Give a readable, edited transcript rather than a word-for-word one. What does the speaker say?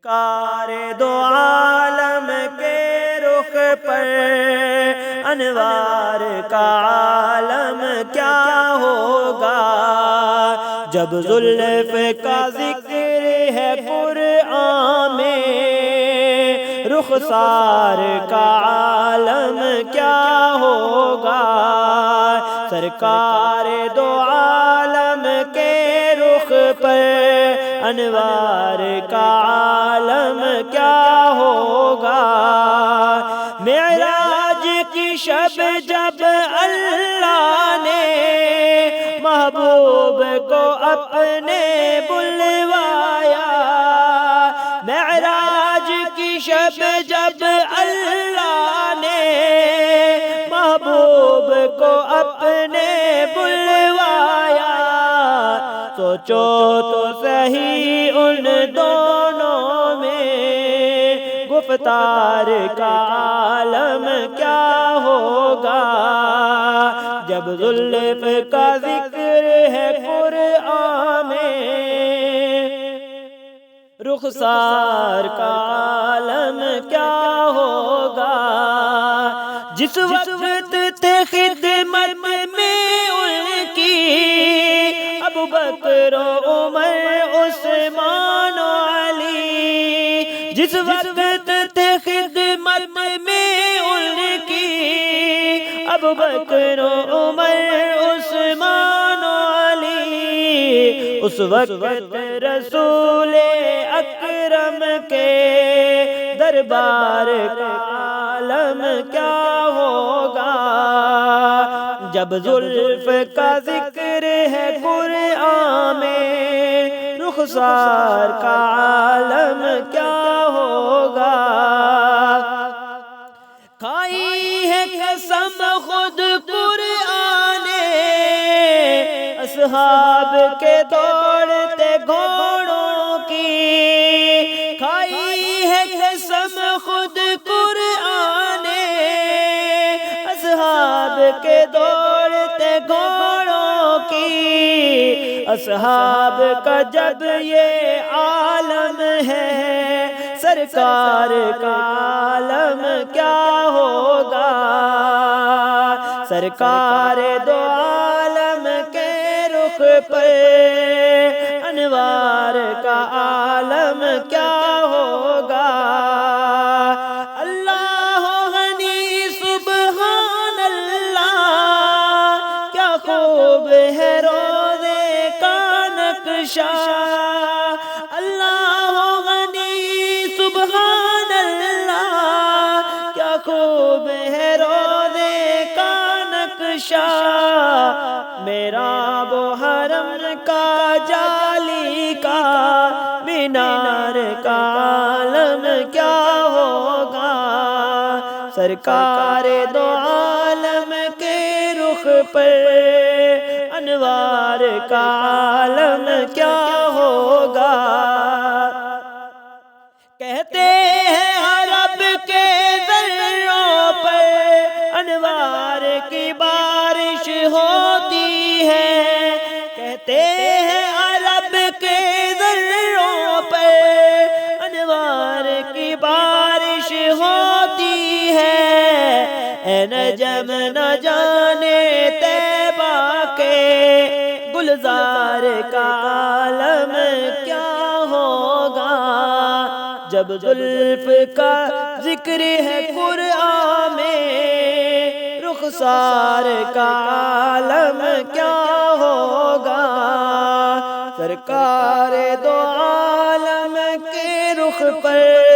کار دو عالم کے رخ پر انوار کا عالم کیا ہوگا، جب زلف کا ذکر ہے قرآن میں رخسار کا عالم کیا ہوگا، سرکار دو عالم کے رخ پر انوار کا عالم کیا ہوگا، معراج کی شب جب اللہ نے محبوب کو اپنے بلوایا، معراج کی شب جب اللہ نے محبوب کو اپنے بلوایا، سوچو تو صحیح ان دونوں میں گفتار کا عالم کیا ہوگا، جب زلف کا ذکر ہے قرآن میں رخسار کا عالم کیا ہوگا، جس وقت تھے خدمت میں ان کی ابوبکر و عمر عثمان و علی، جس وقت تھے خدمت میں ان کی ابوبکر و عمر عثمان و علی، اس وقت رسول اکرم کے دربار کا عالم کیا ہوگا، جب زلف کا ذکر ہے قرآن میں رخسار کا عالم کیا ہوگا، کھائی ہے قسم خود قرآن نے اصحاب کے دوڑتے گھوڑوں کی، کھائی ہے قسم خود قرآن نے اصحاب کے دوڑتے گھوڑوں کی، اصحاب کا جب یہ عالم ہے سرکار کا عالم کیا ہوگا، سرکار دو عالم کے رخ پر انوار کا عالم کیا ہوگا، اللہ غنی سبحان اللہ کیا خوب ہے روضے کا نقشہ، اللہ غنی سبحان اللہ کیا خوب ہے روضے کا نقشہ، میرا وہ حرم کا جالی کا مینار کا عالم کیا ہوگا، سرکار دو عالم کے رخ پر انوار کا عالم کیا ہوگا، کہتے ہیں عرب کے ذروں پر انوار کی بارش ہوتی ہے، کہتے ہیں عرب کے ذروں پر انوار کی بارش ہوتی ہے، اے نجم نہ جانے طیبہ کے گلزار کا عالم کیا ہوگا، جب زلف کا ذکر ہے قرآن میں رخسار کا عالم کیا ہوگا، سرکار دو عالم کے رخ پر